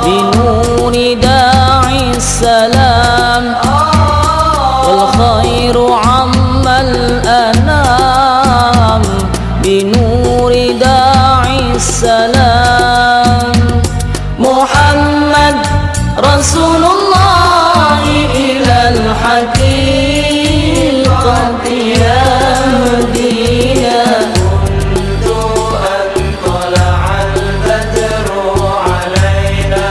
بنور داعي السلام والخير عم الأنام بنور داعي السلام محمد رسول الله إلى الحقيقة يهدينا منذ أن طلع البدر علينا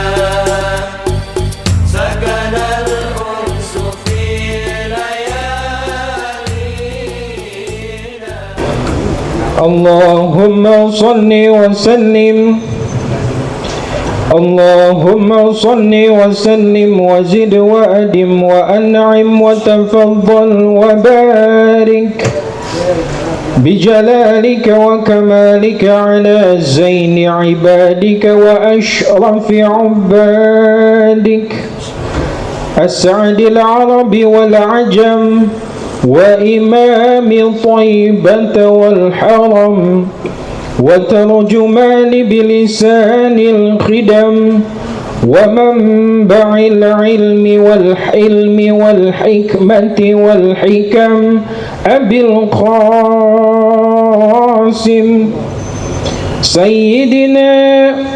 سكن الأنس في ليالينا. اللهم صل وسلم اللهم صل وسلم وزد وأدم وأنعم وتفضل وبارك بجلالك وكمالك على زين عبادك وأشرف عبادك أسعد العرب والعجم وإمام طيبة والحرم وترجمان بلسان الخدم ومنبع العلم والحلم والحكمة والحكم أبي القاسم سيدنا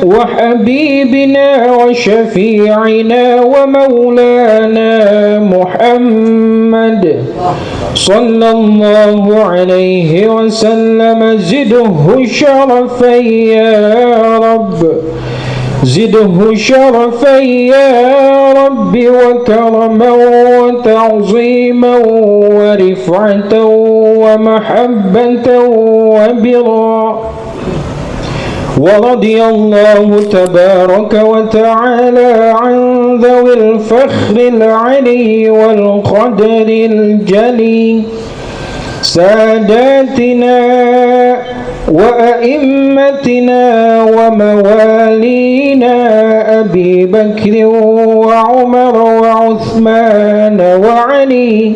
وحبيبنا وشفيعنا ومولانا محمد صلى الله عليه وسلم زده شرفا يا رب زده شرفا يا رب وكرما وتعظيما ورفعة ومحبة وبرا. ورضي الله تبارك وتعالى عن ذوي الفخر العلي والقدر الجلي ساداتنا وأئمتنا وموالينا أبي بكر وعمر وعثمان وعلي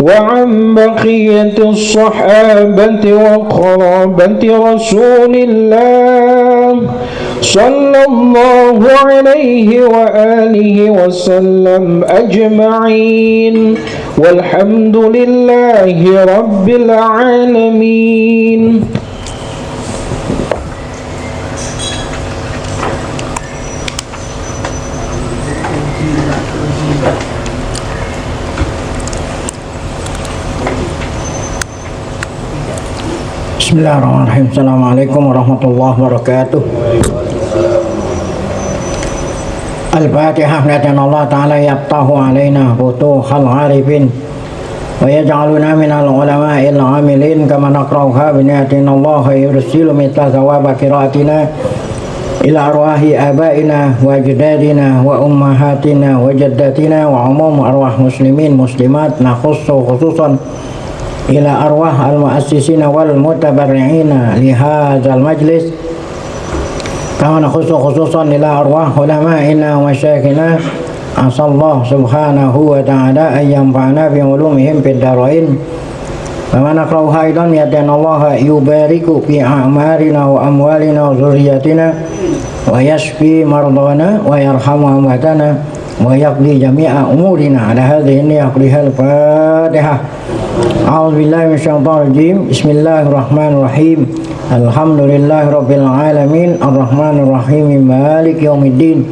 وعن بقية الصحابة وقرابة رسول الله صلى الله عليه وآله وسلم أجمعين والحمد لله رب العالمين. Bismillahirrahmanirrahim. Assalamualaikum warahmatullahi wabarakatuh. Al-Fatihah. Natan Allah Ta'ala yaftahu alaina futuhal arifin wa yaj'aluna minal ulama'il amilin kama naqra'uha biniyatin Allah yursilu mithla thawaba qira'atina ila arwahi abaina wa ajdadina wa ummahatina wa jaddatina wa umum arwah muslimin muslimat nakhussu khususan ila arwah al-muassisina wal mutabarri'ina li hadzal majlis kama nakhussu khususan ila arwah ulama'ina wa masyayikhina asallahu subhanahu wa ta'ala an yanfa'ana bi ulumihim fid darain wa man aqra'uha aidan yatanallaha yubariku fi a'marina wa amwalina wa zurriyatina wa yashfi mardana wa yarhamu amwatana wa yaqdi jami'a umurina ala hadhihi niyyah al-Fatihah. A'udzu billahi minasyaitonir rajim. Bismillahirrahmanirrahim. Alhamdulillahi rabbil alamin arrahmanir rahim maliki yaumiddin.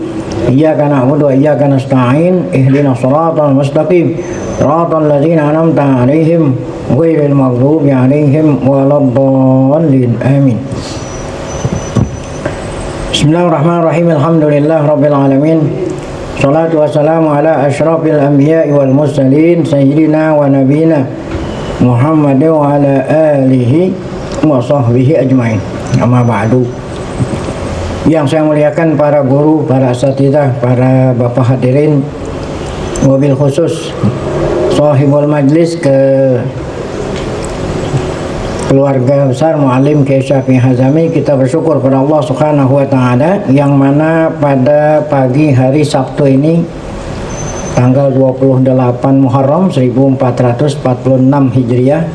Iyyaka na'budu wa iyyaka nasta'in. Ihdinas shiratal mustaqim. Shiratal ladzina an'amta 'alaihim ghairil maghdubi 'alaihim waladdallin. Amin. Bismillahirrahmanirrahim. Alhamdulillahi rabbil alamin. Salatu wassalamu ala asyrafil anbiya'i wal mursalin sayyidina wa nabiyina Muhammad wa ala alihi wa sahbihi ajma'in. Amma ba'du. Yang saya muliakan para guru, para asatidzah, para bapak hadirin, wabil khusus sahibul majlis ke keluarga besar Muallim Kiai Syafi'i Hazami, kita bersyukur kepada Allah Subhanahu wa taala yang mana pada pagi hari Sabtu ini tanggal 28 Muharram 1446 Hijriah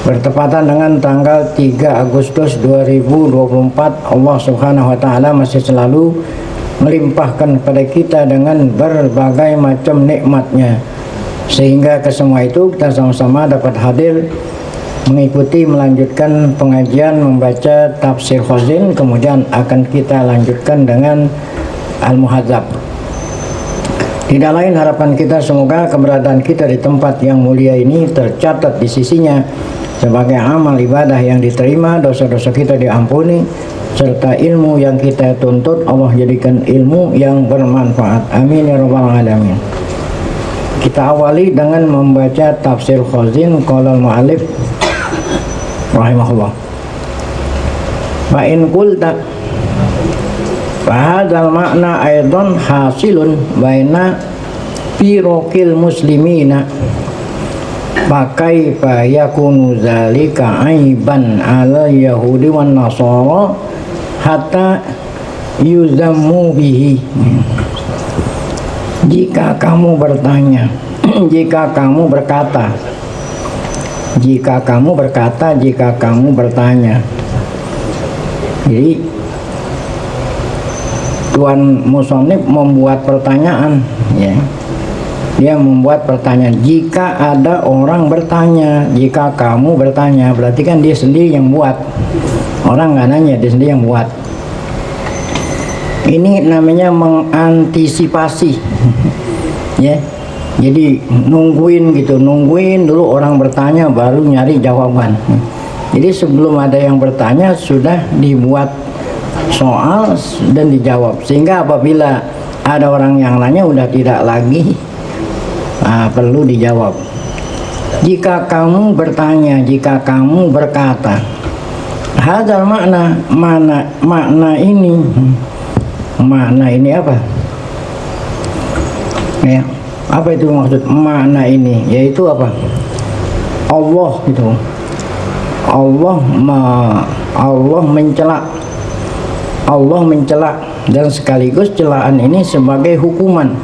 bertepatan dengan tanggal 3 Agustus 2024. Allah Subhanahu wa taala masih selalu melimpahkan kepada kita dengan berbagai macam nikmatnya, sehingga ke semua itu kita sama-sama dapat hadir mengikuti melanjutkan pengajian membaca tafsir Khazin, kemudian akan kita lanjutkan dengan Al-Muhadzab. Tidak lain harapan kita semoga keberadaan kita di tempat yang mulia ini tercatat di sisinya sebagai amal ibadah yang diterima, dosa-dosa kita diampuni, serta ilmu yang kita tuntut Allah jadikan ilmu yang bermanfaat. Amin ya rabbal alamin. Kita awali dengan membaca tafsir Khazin. Qala al-mu'allif rahimahullah, fa in qulta fa hadzal makna aidan hasilun baina firaqil muslimina, pakai fa yakunu zalika aiban ala yahudi wan nasara hatta yuzammu bihi. Jika kamu bertanya, jika kamu berkata, jika kamu berkata, jika kamu bertanya. Jadi Tuan Musonib membuat pertanyaan, ya. Dia membuat pertanyaan. Jika ada orang bertanya, jika kamu bertanya, berarti kan dia sendiri yang buat. Orang nggak nanya, dia sendiri yang buat. Ini namanya mengantisipasi, ya. Jadi nungguin gitu, nungguin dulu orang bertanya baru nyari jawaban. Jadi sebelum ada yang bertanya sudah dibuat soal dan dijawab, sehingga apabila ada orang yang nanya udah tidak lagi perlu dijawab. Jika kamu bertanya, jika kamu berkata, hadzal makna ini apa? Ya, apa itu maksud makna ini? Yaitu apa? Allah itu. Allah mencela dan sekaligus celaan ini sebagai hukuman.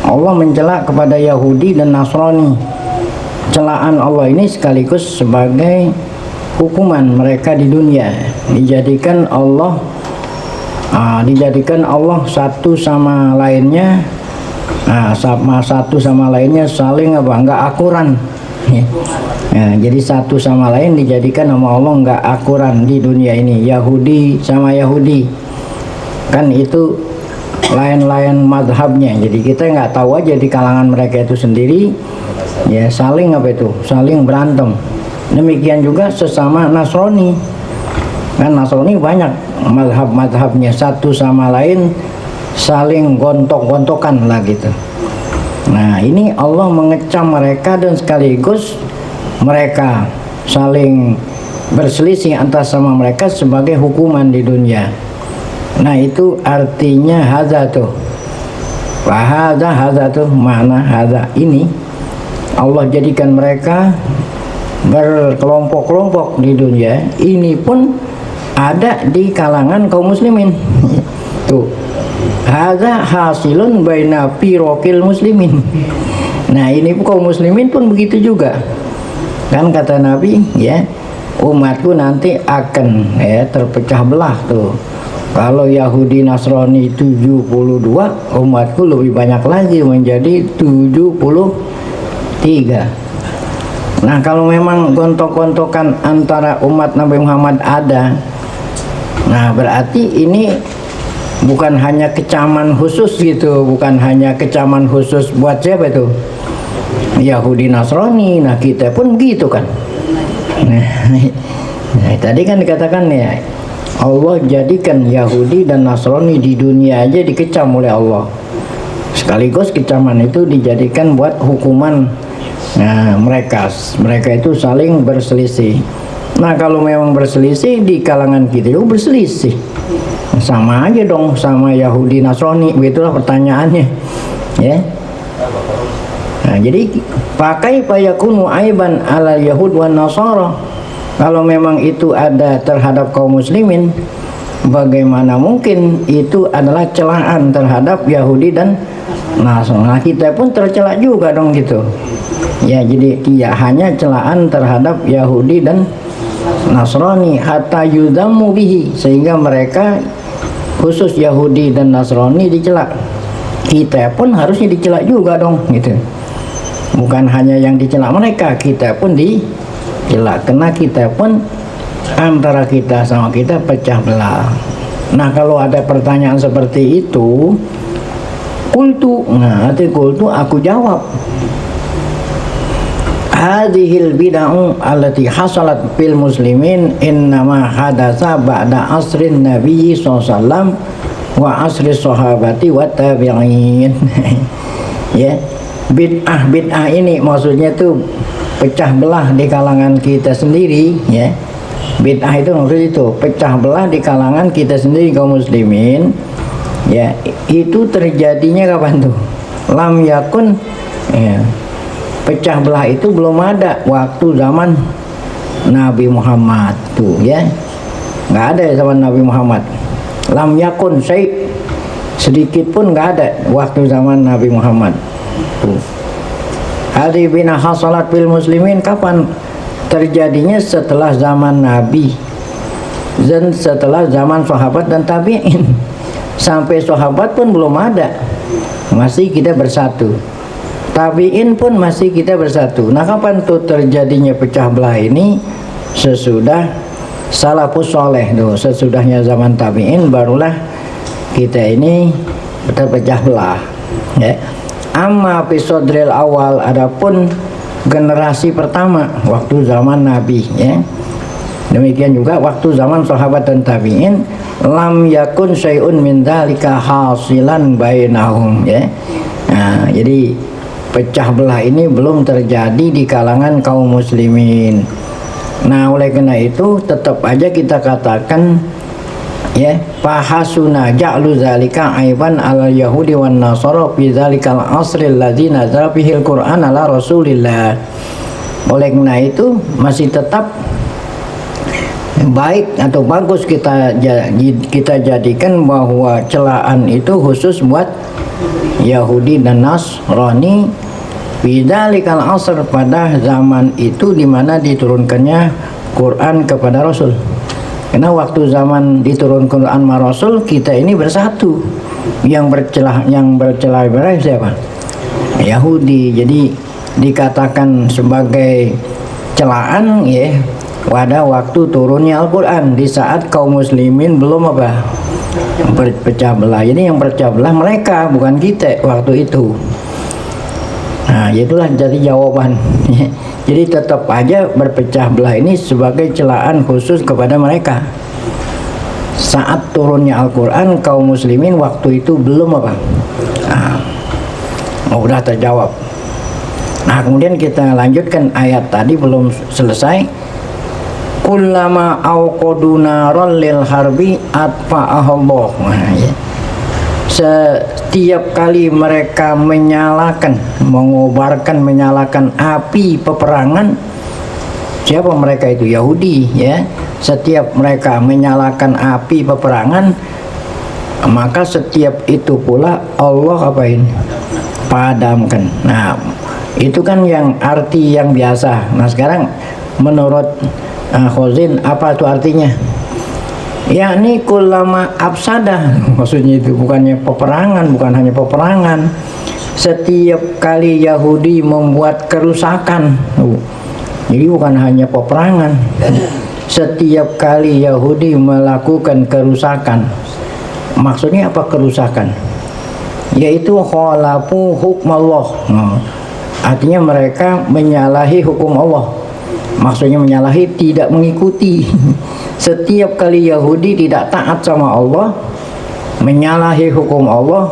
Allah mencela kepada Yahudi dan Nasrani. Celaan Allah ini sekaligus sebagai hukuman mereka di dunia. Dijadikan Allah satu sama lainnya, satu sama lainnya saling nggak akuran. Ya, jadi satu sama lain dijadikan sama Allah nggak akuran di dunia ini. Yahudi sama Yahudi kan itu lain-lain madhabnya, jadi kita nggak tahu aja di kalangan mereka itu sendiri, ya saling saling berantem. Demikian juga sesama Nasrani, kan Nasrani banyak madhabnya, satu sama lain saling gontok-gontokan lah gitu. Nah ini Allah mengecam mereka dan sekaligus mereka saling berselisih atas sama mereka sebagai hukuman di dunia. Nah itu artinya hadza tuh. Hadza tuh makna hadza ini Allah jadikan mereka berkelompok-kelompok di dunia. Ini pun ada di kalangan kaum muslimin. Tuh. Hadza hasilun baina firaqil muslimin. Nah, ini kaum muslimin pun begitu juga. Kan kata Nabi, ya, umatku nanti akan terpecah belah tuh. Kalau Yahudi Nasrani 72, umatku lebih banyak lagi menjadi 73. Nah, kalau memang gontok-gontokan antara umat Nabi Muhammad ada, nah berarti ini bukan hanya kecaman khusus gitu, bukan hanya kecaman khusus buat siapa itu? Yahudi Nasrani. Nah, kita pun begitu kan. Nah, tadi kan dikatakan ya, Allah jadikan Yahudi dan Nasrani di dunia aja dikecam oleh Allah. Sekaligus kecaman itu dijadikan buat hukuman. Nah, mereka itu saling berselisih. Nah, kalau memang berselisih di kalangan kita itu berselisih, sama aja dong sama Yahudi Nasrani, begitulah pertanyaannya, ya. Nah, jadi pakai payakunu aiban ala Yahud wan Nasara. Kalau memang itu ada terhadap kaum muslimin, bagaimana mungkin itu adalah celaan terhadap Yahudi dan Nasrani? Nah, kita pun tercela juga dong gitu. Ya, jadi tidak hanya celaan terhadap Yahudi dan Nasrani, hatta yudammu bihi, sehingga mereka khusus Yahudi dan Nasrani dicela. Kita pun harusnya dicela juga dong, gitu. Bukan hanya yang dicela mereka, kita pun dicela, karena kita pun antara kita sama kita pecah belah. Nah, kalau ada pertanyaan seperti itu, kultu aku jawab, hadhil bid'ah allati hasalat fil muslimin innama hadatsa ba'da asrin nabi sallallahu wa asri sahabati wa tabi'in. Ya, bid'ah ini maksudnya tuh pecah belah di kalangan kita sendiri, ya. Bid'ah itu maksudnya itu pecah belah di kalangan kita sendiri kaum muslimin. Ya, itu terjadinya kapan tuh? Lam yakun, ya. Pecah belah itu belum ada waktu zaman Nabi Muhammad tuh, ya. Nggak ada ya zaman Nabi Muhammad. Lam yakun sedikit pun nggak ada waktu zaman Nabi Muhammad tuh. Hadhi bina hasalat bil muslimin, kapan terjadinya? Setelah zaman Nabi dan setelah zaman sahabat dan tabi'in. Sampai sahabat pun belum ada, masih kita bersatu. Tabi'in pun masih kita bersatu. Nah, kapan tuh terjadinya pecah belah ini? Sesudah salafus soleh tuh, sesudahnya zaman tabi'in barulah kita ini terpecah belah, ya. Amma fisodril awal, adapun generasi pertama waktu zaman Nabi, ya. Demikian juga waktu zaman sahabat dan tabi'in, lam yakun syai'un min dzalika hasilan bainahum, ya. Nah, jadi pecah belah ini belum terjadi di kalangan kaum muslimin. Nah, oleh karena itu tetap aja kita katakan, ya, fahasuna ja'lu zalika aiban ala yahudi wan nasara fi zalikal asril ladzi nazala fihil qur'an ala rasulillah. Oleh karena itu masih tetap baik atau bagus kita jadikan bahwa celaan itu khusus buat Yahudi dan Nasrani bidzalikal asr, pada zaman itu di mana diturunkannya Quran kepada Rasul. Karena waktu zaman diturunkan Quran sama Rasul, kita ini bersatu. Yang bercelah siapa? Yahudi. Jadi dikatakan sebagai celaan, ya, pada waktu turunnya Al-Quran, di saat kaum muslimin belum berpecah belah. Jadi yang berpecah belah mereka, bukan kita waktu itu. Nah, itulah jadi jawaban. Jadi tetap aja berpecah belah ini sebagai celaan khusus kepada mereka. Saat turunnya Al-Quran, kaum muslimin waktu itu belum udah terjawab. Nah, kemudian kita lanjutkan ayat tadi belum selesai. Kullama awqadu naral lil harbi atfa'ahallah. Nah, ya. Setiap kali mereka menyalakan api peperangan, siapa mereka itu? Yahudi, ya. Setiap mereka menyalakan api peperangan, maka setiap itu pula Allah padamkan. Nah, itu kan yang arti yang biasa. Nah, sekarang menurut Khozin, apa itu artinya? Yakni kullama afsadah, maksudnya itu bukan hanya peperangan. Setiap kali Yahudi membuat kerusakan, jadi bukan hanya peperangan. Setiap kali Yahudi melakukan kerusakan, maksudnya apa kerusakan? Yaitu khalafu hukmallah. Artinya mereka menyalahi hukum Allah. Maksudnya menyalahi, tidak mengikuti. Setiap kali Yahudi tidak taat sama Allah, menyalahi hukum Allah,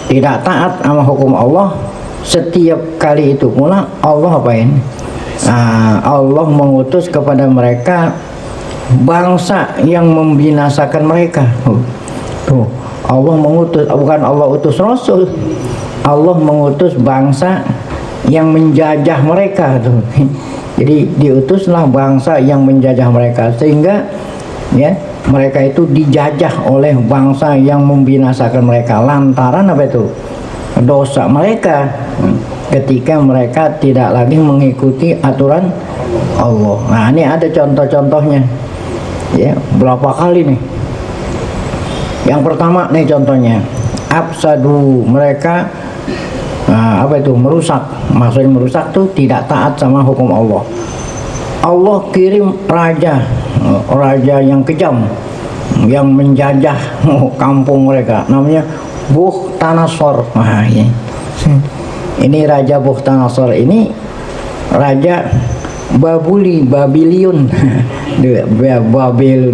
tidak taat sama hukum Allah, setiap kali itu pula Allah Allah mengutus kepada mereka bangsa yang membinasakan mereka. Tuh, Allah mengutus, bukan Allah utus Rasul. Allah mengutus bangsa yang menjajah mereka tuh. Jadi diutuslah bangsa yang menjajah mereka, sehingga, ya, mereka itu dijajah oleh bangsa yang membinasakan mereka lantaran apa itu? Dosa mereka. ketika mereka tidak lagi mengikuti aturan Allah. Nah, ini ada contoh-contohnya. Ya, berapa kali nih? Yang pertama nih contohnya, afsadu, mereka apa itu, merusak. Maksudnya merusak tuh tidak taat sama hukum Allah. Allah kirim raja yang kejam, yang menjajah kampung mereka, namanya Bukhtanasor. Nah, ini raja Bukhtanasor ini raja Babylon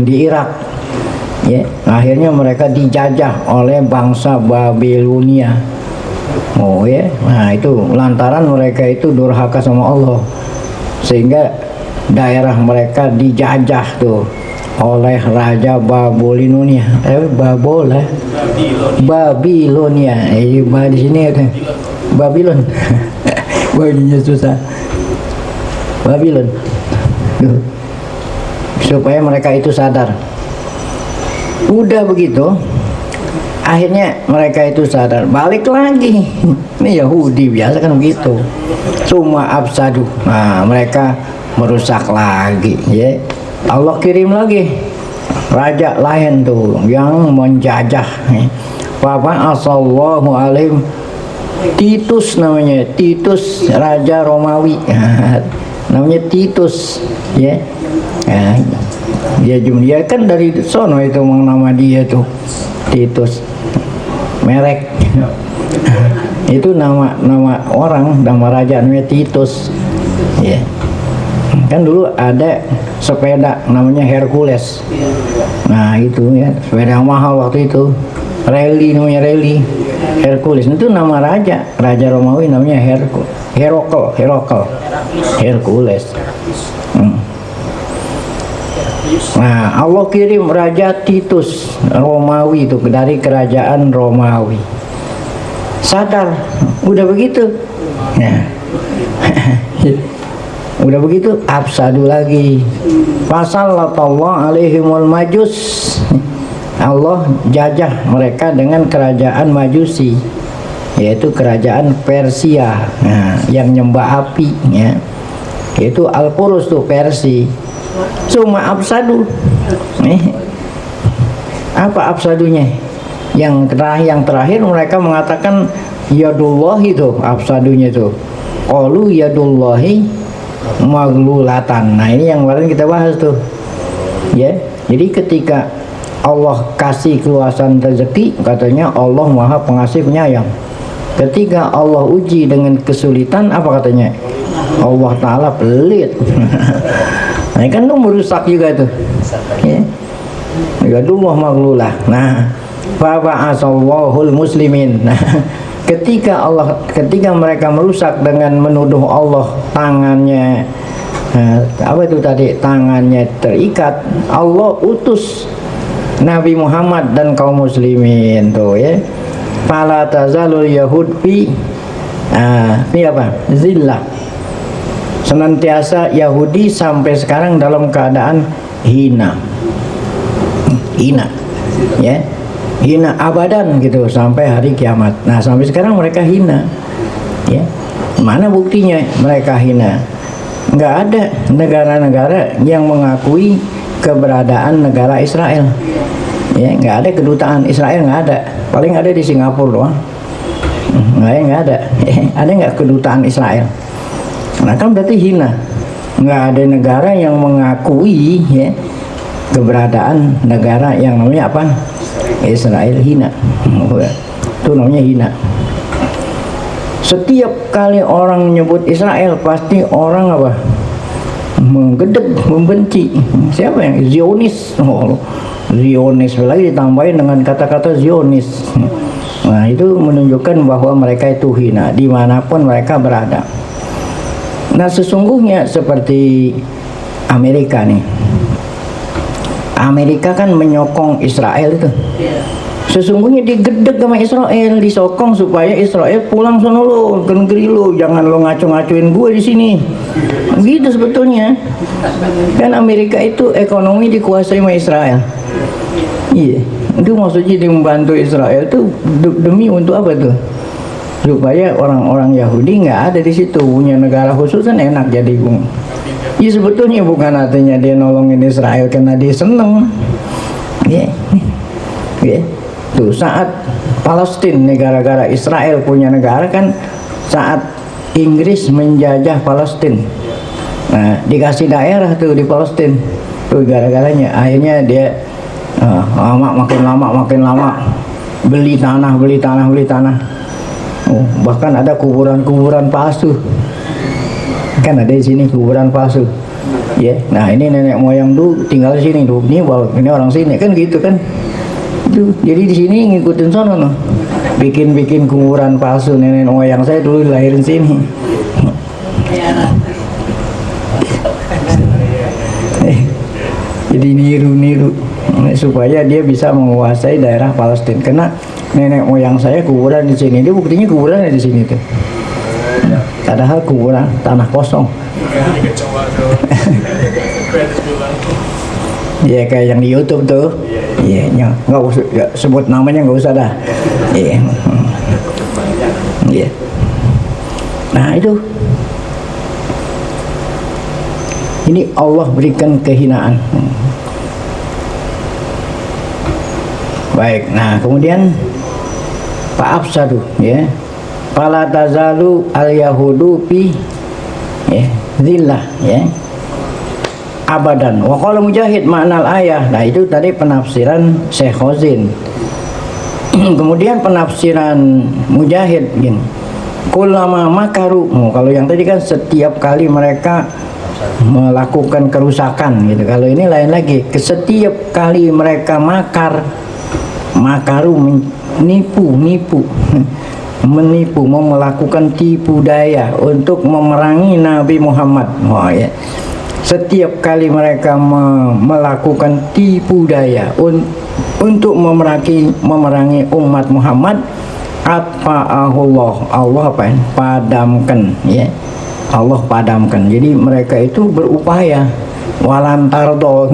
di Irak. Ya, akhirnya mereka dijajah oleh bangsa Babilonia. Oh ya, nah itu lantaran mereka itu durhaka sama Allah, sehingga daerah mereka dijajah tuh oleh raja Babilonia. Babilonia. Di sini ada Babylon. Bacanya susah. Babylon. Supaya mereka itu sadar. Udah begitu, akhirnya mereka itu sadar, balik lagi. Ini Yahudi biasa kan begitu, cuma afsadu. Nah, mereka merusak lagi. Ya, Allah kirim lagi raja lain tuh yang menjajah. Papa asallahu alaihim, Titus namanya, Titus raja Romawi. Namanya Titus. Ya, dia kan dari sono itu nama dia tuh Titus, merek. Itu nama orang, nama raja namanya Titus. Ya, kan dulu ada sepeda namanya Hercules. Nah itu ya, sepeda yang mahal waktu itu, rally, namanya rally Hercules. Itu nama raja Romawi namanya Hercules. Nah, Allah kirim raja Titus Romawi itu dari kerajaan Romawi. Sadar, udah begitu. Nah, udah begitu, afsadu lagi. Fasallallahu alaihimul majus. Allah jajah mereka dengan kerajaan Majusi, yaitu kerajaan Persia. Nah, yang nyembah api, ya. Yaitu Al-Furus tuh, Persia. Cuma afsadu. Apa afsadunya? Yang terakhir mereka mengatakan yadullah, itu afsadunya itu. Qalu yadullahi maglulatan. Nah, ini yang kemarin kita bahas tuh. Ya. Jadi ketika Allah kasih keluasan rezeki, katanya Allah Maha Pengasih Penyayang. Ketika Allah uji dengan kesulitan, apa katanya? Allah Ta'ala pelit. Nah, kan itu merusak juga tuh. Ya. Yadullah maglulah. Nah, fa'asallahul muslimin. Nah, ketika mereka merusak dengan menuduh Allah tangannya, apa itu tadi, tangannya terikat, Allah utus Nabi Muhammad dan kaum muslimin tuh, ya. Fala tazalul yahud fi apa? Zillah. Senantiasa Yahudi sampai sekarang dalam keadaan hina, ya, hina abadan gitu sampai hari kiamat. Nah, sampai sekarang mereka hina, ya. Mana buktinya mereka hina? Nggak ada negara-negara yang mengakui keberadaan negara Israel, ya. Nggak ada kedutaan Israel, nggak ada. Paling ada di Singapura doang. Nggak ada. Ada nggak kedutaan Israel? Nah, kan berarti hina. Nggak ada negara yang mengakui, ya, keberadaan negara yang namanya apa? Israel. Hina. Itu namanya hina. Setiap kali orang menyebut Israel, pasti orang apa? Menggedek, membenci. Siapa yang Zionis? Zionis lagi ditambahin dengan kata-kata Zionis. Nah, itu menunjukkan bahwa mereka itu hina dimanapun mereka berada. Nah, sesungguhnya seperti Amerika nih. Amerika kan menyokong Israel itu. Sesungguhnya digedek sama Israel, disokong supaya Israel pulang sono lo ke negeri lo, jangan lo ngaco-ngacoin gue di sini. Gitu sebetulnya. Kan Amerika itu ekonomi dikuasai sama Israel. Iya, itu maksudnya dia membantu Israel tuh demi untuk apa tuh? supaya orang-orang Yahudi nggak ada di situ, punya negara khusus kan enak jadi bung. Ya sebetulnya bukan artinya dia nolongin Israel karena dia seneng. Tuh saat Palestina negara-negara Israel punya negara kan saat Inggris menjajah Palestina. Nah dikasih daerah tuh di Palestina tuh gara-garanya akhirnya dia makin lama beli tanah. Bahkan ada kuburan palsu. Kan ada di sini kuburan palsu. Ya, nah ini nenek moyang dulu tinggal di sini tuh. Ini orang sini kan gitu kan. Itu jadi di sini ngikutin sono no. Bikin kuburan palsu nenek moyang saya dulu dilahirin sini. Jadi niru supaya dia bisa menguasai daerah Palestina. Karena nenek moyang saya kuburan di sini, dia buktinya kuburannya di sini tuh. Padahal kuburan tanah kosong. Ya kayak yang di YouTube tuh. Iya, nggak usah sebut namanya, nggak usah dah. Iya. Nah itu. Ini Allah berikan kehinaan. Baik, nah kemudian Pak Absadu ya. Fala tazalu al-yahudu fi zillah ya. Abadan. Wa qala Mujahid ma'nal ayah. Nah itu tadi penafsiran Syekh Khazin. Kemudian penafsiran Mujahid gini. Kullama makaru. Kalau yang tadi kan setiap kali mereka melakukan kerusakan gitu. Kalau ini lain lagi, setiap kali mereka makaru menipu, mau melakukan tipu daya untuk memerangi Nabi Muhammad. Setiap kali mereka melakukan tipu daya untuk memerangi umat Muhammad, Allah padamkan ya. Allah padamkan. Jadi mereka itu berupaya walantardo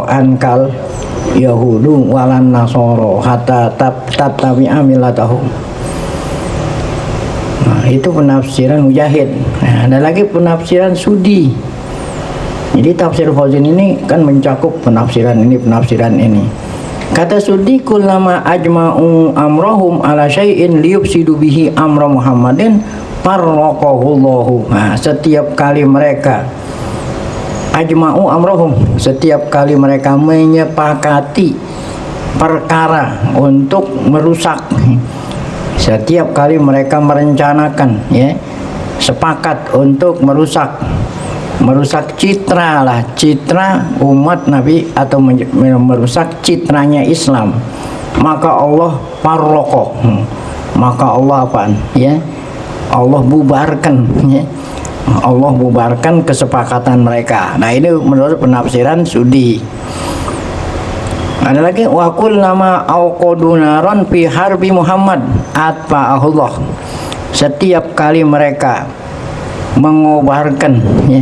ankal Yahudu walan Nasoro hatta tattabi'a millatahum. Nah, itu penafsiran Mujahid. Nah, ada lagi penafsiran Sudi. Jadi tafsir Khazin ini kan mencakup penafsiran ini. Kata Sudi, kullama ajma'u amrahum ala syai'in liyufsidu bihi amra Muhammadin farraqahullahu. Nah, setiap kali mereka ajma'u amrahum, setiap kali mereka menyepakati perkara untuk merusak, setiap kali mereka merencanakan ya, sepakat untuk merusak citra umat Nabi atau merusak citranya Islam, maka Allah farraqah, maka Allah apaan ya, Allah bubarkan ya. Allah bubarkan kesepakatan mereka. Nah ini menurut penafsiran Sudi. Ada lagi wakul nama auqadunaron fi harbi Muhammad atfa'ahullah. Setiap kali mereka mengobarkan ya,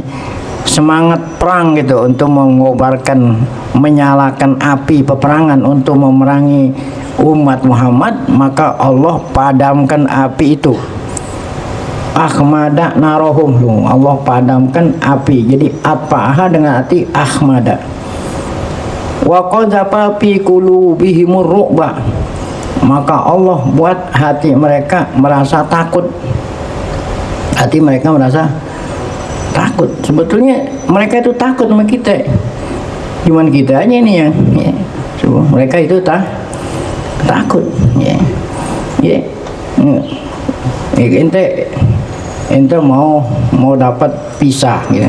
semangat perang gitu untuk menyalakan api peperangan untuk memerangi umat Muhammad, maka Allah padamkan api itu. Ahmada narohum, Allah padamkan api. Jadi apa dengan arti ahmada. Wa qadzafa fi qulubihimur ru'ba, maka Allah buat hati mereka merasa takut. Hati mereka merasa takut. Sebetulnya mereka itu takut sama kita. Cuman kita aja ini yang ya. Mereka itu takut ya. Ente mau dapat visa gitu.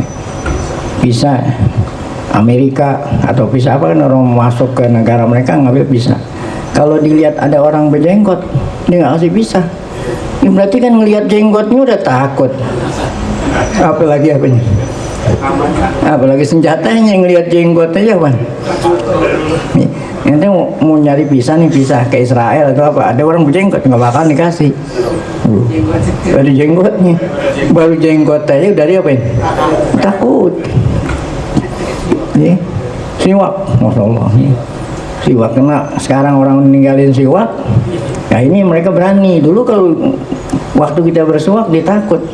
Visa Amerika atau visa apa kan, orang masuk ke negara mereka ngambil visa. Kalau dilihat ada orang berjenggot, dia nggak kasih visa. Ini berarti kan ngelihat jenggotnya udah takut. Apalagi apanya? Apalagi senjatanya ngelihat jenggotnya apa? Ente mau nyari visa nih, visa ke Israel atau apa? Ada orang berjenggot nggak bakal dikasih. Ada jenggotnya, baru jenggot aja dari apa ini? Takut. Siwak, masya Allah. Siwak, karena sekarang orang ninggalin siwak, Nah ini mereka berani. Dulu kalau waktu kita bersuak dia takut.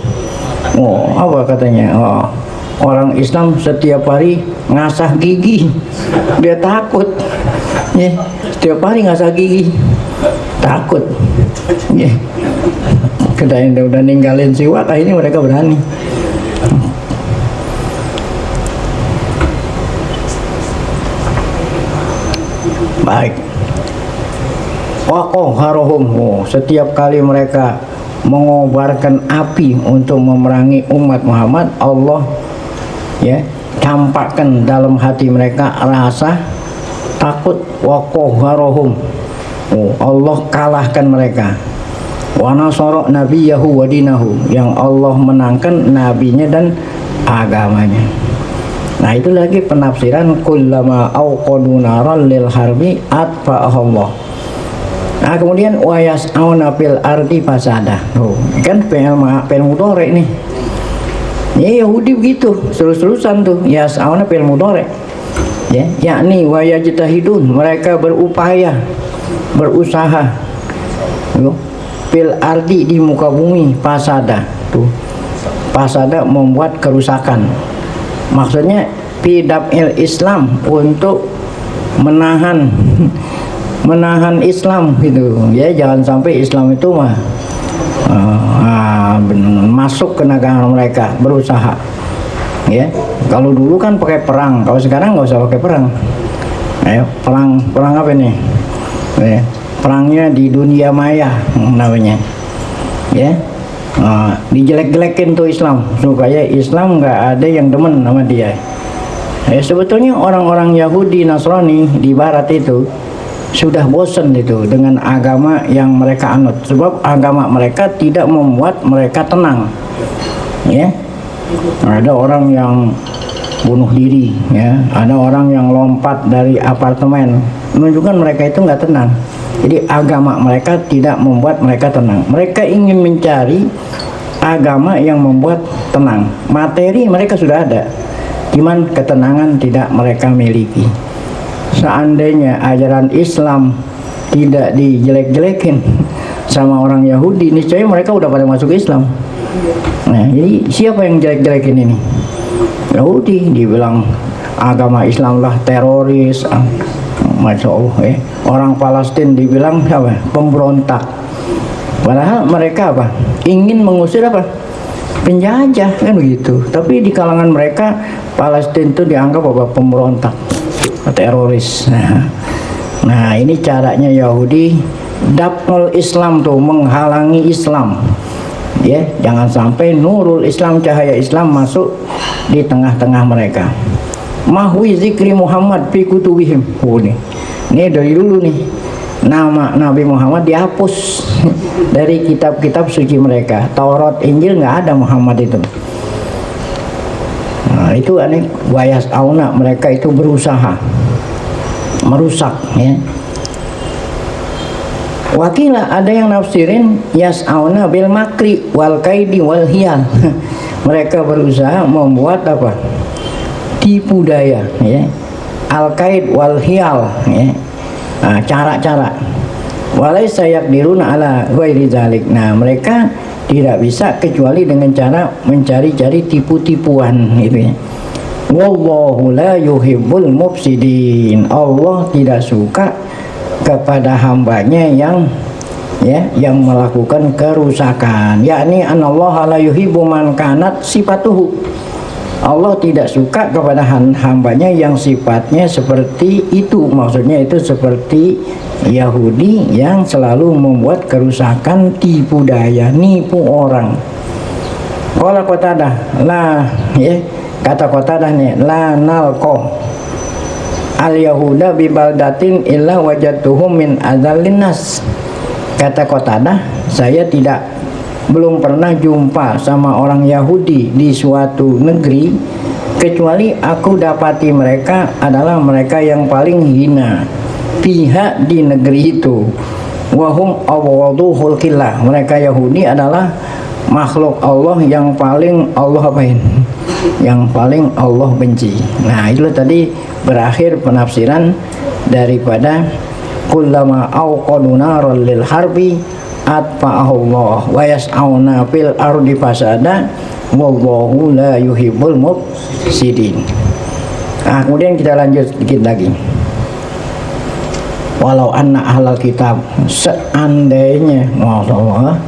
Oh apa katanya? Oh, orang Islam setiap hari ngasah gigi, dia takut. Ya, setiap hari ngasah gigi, takut. Ya. Kita udah ninggalin siwak, ini mereka berani. Baik. Waqaharahum, setiap kali mereka mengobarkan api untuk memerangi umat Muhammad, Allah ya campakkan dalam hati mereka rasa takut. Waqaharahum, Allah kalahkan mereka. Wa nasara nabiyahu wa dinahu, yang Allah menangkan nabinya dan agamanya. Nah itu lagi penafsiran kullama auqadu naral lil harbi atfa'ahullah. Nah kemudian wayas'auna fil ardi fasada. Kan fi'il mudhari nih. Ya Yahudi begitu, terus-terusan tuh yas'auna fil mudhari. Ya, yakni wayajtahidun, mereka berupaya, berusaha. Fil ardi, di muka bumi, fasada. Tuh. Fasada membuat kerusakan. Maksudnya bid'il Islam, untuk menahan Islam gitu ya, jangan sampai Islam itu masuk ke negara mereka, berusaha ya. Kalau dulu kan pakai perang, kalau sekarang nggak usah pakai perang. Ayo, perang apa nih ya, perangnya di dunia maya namanya ya. Dijelek-jelekin tuh Islam, supaya Islam nggak ada yang demen sama dia. Ya, sebetulnya orang-orang Yahudi Nasrani di barat itu sudah bosan itu dengan agama yang mereka anut, sebab agama mereka tidak membuat mereka tenang ya. Ada orang yang bunuh diri ya, ada orang yang lompat dari apartemen, menunjukkan mereka itu nggak tenang. Jadi agama mereka tidak membuat mereka tenang. Mereka ingin mencari agama yang membuat tenang. Materi mereka sudah ada, cuman ketenangan tidak mereka miliki. Seandainya ajaran Islam tidak dijelek-jelekin sama orang Yahudi, niscaya mereka udah pada masuk Islam. Nah, jadi siapa yang jelek-jelekin ini? Yahudi. Dibilang agama Islam lah teroris. Masya Allah ya. Orang Palestina dibilang apa? Pemberontak. Padahal mereka apa? Ingin mengusir apa? Penjajah, kan begitu. Tapi di kalangan mereka Palestina itu dianggap apa? Pemberontak, teroris. Nah ini caranya Yahudi dapul Islam tuh, menghalangi Islam ya. Jangan sampai nurul Islam, cahaya Islam masuk di tengah-tengah mereka. Mahwi zikri Muhammad fi kutubihim. Ini dari dulu nih, nama Nabi Muhammad dihapus dari kitab-kitab suci mereka. Taurat, Injil nggak ada Muhammad itu. Nah itu aneh. Wayas auna, mereka itu berusaha merusak ya. Wakilah, ada yang nafsirin yas'auna bil makri wal kaidi wal hiyal. Mereka berusaha membuat apa? Tipu daya ya. Al kaid wal hiyal ya. Nah, cara-cara. Walaysa yaqdiruna ala ghairi dzalik. Nah, mereka tidak bisa kecuali dengan cara mencari-cari tipu-tipuan gitu ya. Wallahu la yuhibbul mufsidin. Allah tidak suka kepada hambanya yang melakukan kerusakan, yakni anallaha la yuhibbu man kanat sifatuhu. Allah tidak suka kepada hambanya yang sifatnya seperti itu. Maksudnya itu seperti Yahudi yang selalu membuat kerusakan, tipu daya, nipu orang. Qala Qatadah la ya, kata Qatadah nih, la nalqo al yahuda bi baldatin illa wajadtuhum min adzallin nas. Kata Qatadah, saya belum pernah jumpa sama orang Yahudi di suatu negeri kecuali aku dapati mereka adalah mereka yang paling hina pihak di negeri itu. Wahum awwadu khulqillah, mereka Yahudi adalah makhluk Allah yang paling Allah apain? Yang paling Allah benci. Nah itu tadi berakhir penafsiran daripada kullama auqadu naran lil harbi atfa'ahullah wa yas'auna fil ardi fasada wallahu la yuhibbul mufsidin. Nah, kemudian kita lanjut sedikit lagi. Walau anna ahlal kitab, seandainya, Masya Allah,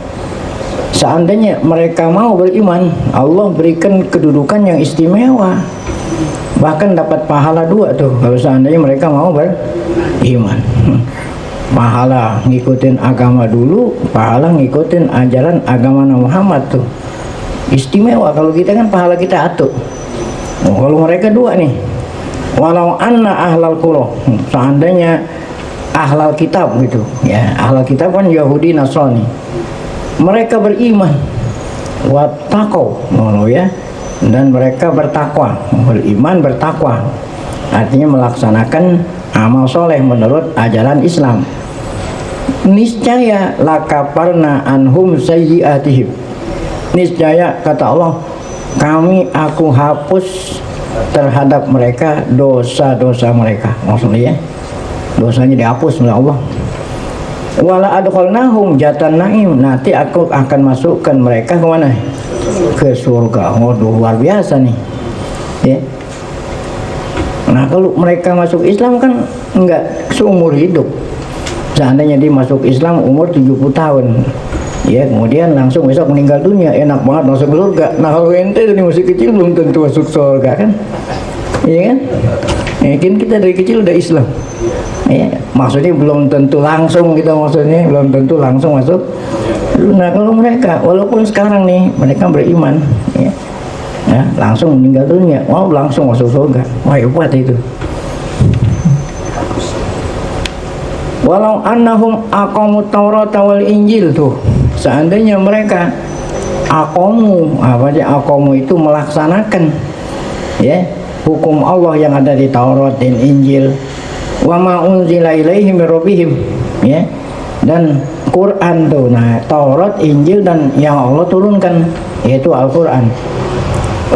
seandainya mereka mau beriman, Allah berikan kedudukan yang istimewa, bahkan dapat pahala 2 tuh kalau seandainya mereka mau beriman. Pahala ngikutin agama dulu, pahala ngikutin ajaran agama Muhammad tuh istimewa. Kalau kita kan pahala kita atuh. Kalau mereka 2 nih, walau anna ahlal qura, seandainya ahlal kitab gitu ya, ahlal kitab kan Yahudi Nasrani, mereka beriman wattaqau ya, dan mereka bertakwa. Beriman bertakwa artinya melaksanakan amal soleh menurut ajaran Islam. Niscaya lakaparna anhum sayyiatihim, niscaya kata Allah, aku hapus terhadap mereka dosa-dosa mereka. Maksudnya ya, dosanya dihapus oleh Allah. Wala adkhalnahum jatan naim, nanti aku akan masukkan mereka ke mana? Ke surga. Waduh, luar biasa nih ya. Nah, kalau mereka masuk Islam kan enggak seumur hidup. Seandainya dia masuk Islam umur 70 tahun ya, kemudian langsung besok meninggal dunia, enak banget masuk surga. Nah, kalau ente dari masih kecil belum tentu masuk surga kan, iya kan? Mungkin kita dari kecil udah Islam ya, maksudnya belum tentu langsung, kita maksudnya belum tentu langsung masuk. Nah, kalau mereka walaupun sekarang nih mereka beriman ya, langsung meninggal dunia, wow, langsung masuk surga. Wah, hebat itu. Walau annahum aqamut Taurata wal Injil tuh, seandainya mereka aqamu itu melaksanakan ya hukum Allah yang ada di Taurat dan Injil, wa ma unzila ilaihim min rabbihim ya, dan Quran tuh. Nah, Taurat, Injil dan yang Allah turunkan yaitu Al-Quran.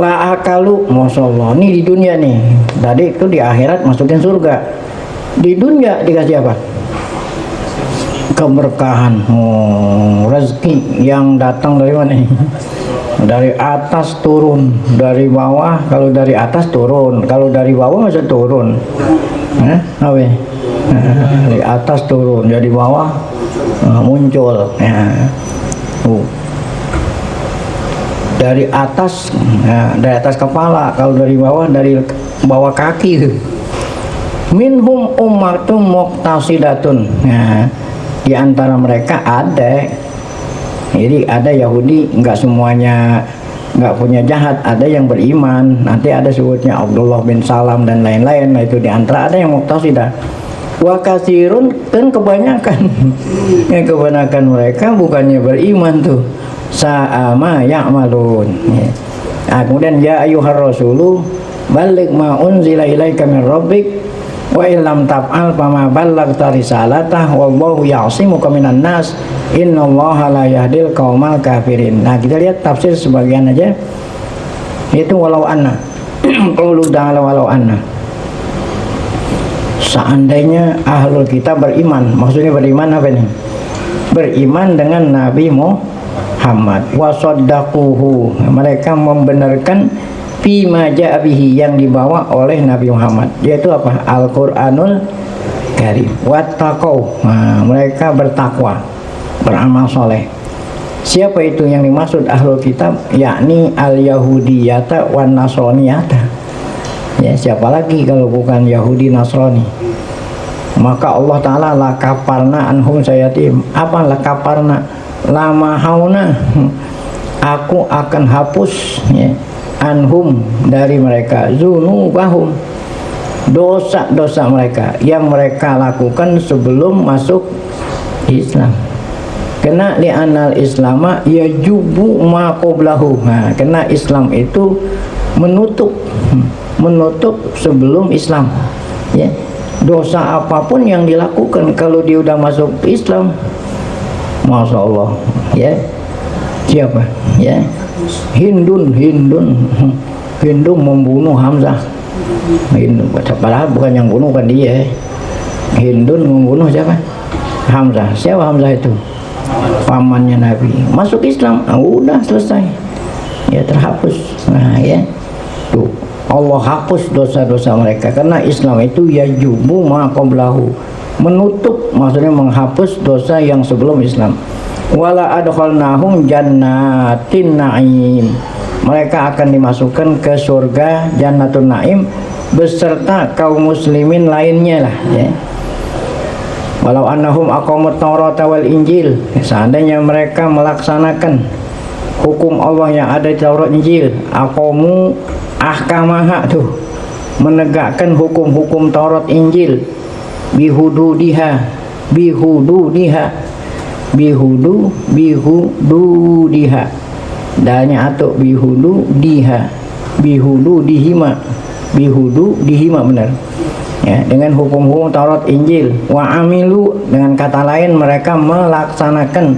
La akalu, Masya Allah, ini di dunia nih. Tadi itu di akhirat masukin surga. Di dunia dikasih apa? Keberkahan, rezeki yang datang dari mana? Dari atas turun, dari bawah. Kalau dari atas turun, kalau dari bawah masa turun. Dari atas turun, dari bawah muncul. Dari atas, dari atas kepala. Kalau dari bawah kaki. Minhum ummatum muqtasidatun. Di antara mereka ada, jadi ada Yahudi, nggak semuanya nggak punya jahat, ada yang beriman. Nanti ada sebutnya Abdullah bin Salam dan lain-lain. Nah, itu di antara ada yang muqtasidah. Wa katsirun, dan kebanyakan kebanyakan mereka bukannya beriman tuh, sa'ama ya'malun. Nah, kemudian ya ayyuhar rasulu balligh ma unzila ilaika min rabbik wa illam taf'al fama ballaghta risalatah wallahu ya'simuka minan nas innallaha la yahdil qaumal kafirin. Nah, kita lihat tafsir sebagian aja, yaitu walau anna qaulu ta'ala walau anna, seandainya ahlul kitab beriman. Maksudnya beriman apa nih? Beriman dengan Nabi Muhammad, wa saddaquhu, mereka membenarkan bima ja'a bihi, yang dibawa oleh Nabi Muhammad, yaitu apa? Al-Qur'anul Karim. Wattaqau, mereka bertakwa, beramal soleh. Siapa itu yang dimaksud ahlul kitab? Yakni al-yahudiyata wan nasroniyata. Ya, siapa lagi kalau bukan Yahudi Nasrani? Maka Allah Ta'ala lakaparna anhum sayatim. Apa lakaparna? Lama hauna, aku akan hapus ya, anhum dari mereka, zunubahum, dosa-dosa mereka yang mereka lakukan sebelum masuk Islam. Kena li'anal islama yajubu ma qablahu. Nah, kena Islam itu menutup sebelum Islam ya. Dosa apapun yang dilakukan kalau dia udah masuk Islam, Masya Allah ya. Siapa ya? Hindun membunuh Hamzah. Padahal bukan yang bunuh, kan dia. Hindun membunuh siapa? Hamzah. Siapa Hamzah itu? Pamannya Nabi. Masuk Islam, udah selesai. Ya terhapus. Nah ya, tuh Allah hapus dosa-dosa mereka karena Islam itu yajubu ma qablahu, menutup, maksudnya menghapus dosa yang sebelum Islam. Wala adkhalnahum jannatin na'im, mereka akan dimasukkan ke surga Jannatun Naim beserta kaum muslimin lainnya lah ya. Walau annahum aqamut Taurata wal Injil, seandainya mereka melaksanakan hukum Allah yang ada di Taurat Injil, aqamu ahkamaha tuh, menegakkan hukum-hukum Taurat Injil, bihududiha dalnya atuk bihududihima benar ya, dengan hukum-hukum Taurat Injil. Wa amilu, dengan kata lain mereka melaksanakan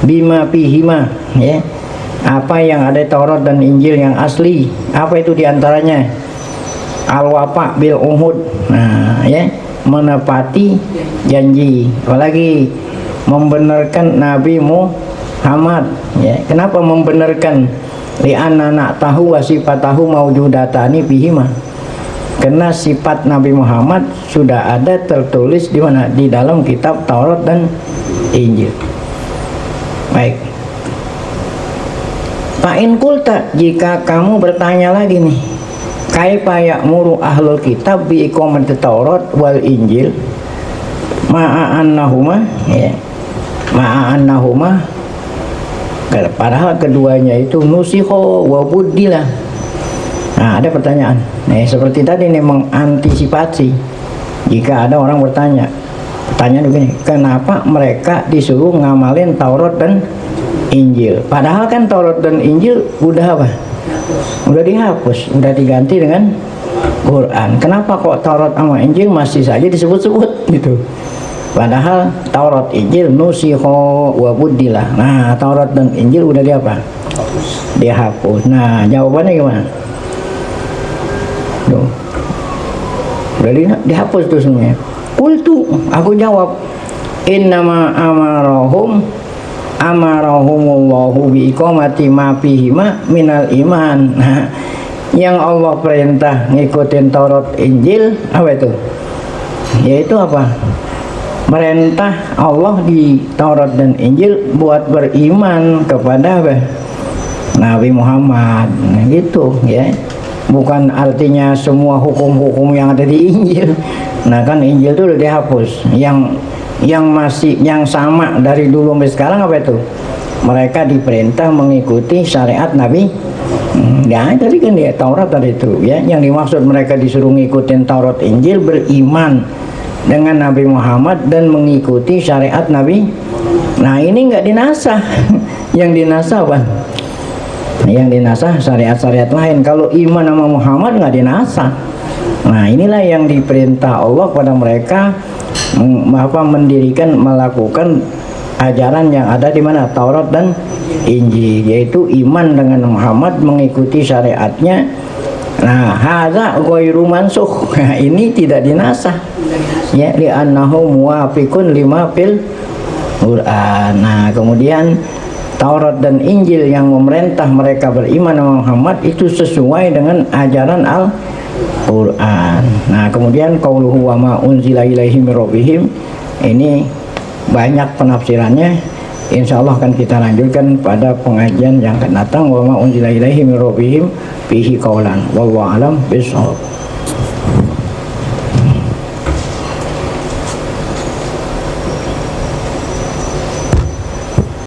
bima pihima ya, apa yang ada Taurat dan Injil yang asli. Apa itu diantaranya? Al-wafa bil uhud, nah ya, menepati janji. Apalagi membenarkan Nabi Muhammad ya. Kenapa membenarkan? Li'anna na'tahu wa sifatahu mawjudatani bihima, karena sifat Nabi Muhammad sudah ada tertulis di mana? Di dalam kitab Taurat dan Injil. Baik. Fa'in kulta, jika kamu bertanya lagi nih, kaifa ya'muru ahlul kitab bi iqamati Taurat wal Injil ma'annahuma ya, padahal keduanya itu nusikho wa buddilah. Nah, ada pertanyaan. Nah, seperti tadi nih, mengantisipasi jika ada orang bertanya. Pertanyaan begini, kenapa mereka disuruh ngamalin Taurat dan Injil? Padahal kan Taurat dan Injil udah apa? Udah dihapus, udah diganti dengan Quran. Kenapa kok Taurat sama Injil masih saja disebut-sebut gitu? Padahal Taurat Injil nusikho wa buddilah. Nah, Taurat dan Injil udah dihapus. Nah, jawabannya gimana? Tuh. Udah dihapus tuh semuanya. Qultu, aku jawab, innama amarahumullahu bi iqamati ma fihima minal iman. Nah, yang Allah perintah ngikutin Taurat Injil apa itu? Yaitu apa? Perintah Allah di Taurat dan Injil buat beriman kepada apa? Nabi Muhammad. Nah, gitu ya. Bukan artinya semua hukum-hukum yang ada di Injil. Nah, kan Injil itu udah dihapus. Yang sama dari dulu sampai sekarang apa itu? Mereka diperintah mengikuti syariat Nabi. Ya, tadi kan dia Taurat tadi itu ya. Yang dimaksud mereka disuruh ngikutin Taurat Injil, beriman dengan Nabi Muhammad dan mengikuti syariat Nabi. Nah, ini nggak dinasah. Yang dinasah apa? Yang dinasah syariat-syariat lain. Kalau iman sama Muhammad nggak dinasah. Nah, inilah yang diperintah Allah kepada mereka, melakukan ajaran yang ada di mana? Taurat dan Injil, yaitu iman dengan Muhammad, mengikuti syariatnya. Nah, hadza ghairu mansukh. Nah, ini tidak dinasah. Ya, li'annahu muwafiqun lima fil Quran. Nah, kemudian Taurat dan Injil yang memerintah mereka beriman dengan Muhammad itu sesuai dengan ajaran Al-Quran. Nah, kemudian qauluhu wa ma unzila ilaihim mir rabbihim, ini banyak penafsirannya. Insyaallah akan kita lanjutkan pada pengajian yang akan datang. Wa ma unzila ilaihim mir rabbihim fihi qaulan wallahu alam bishawab.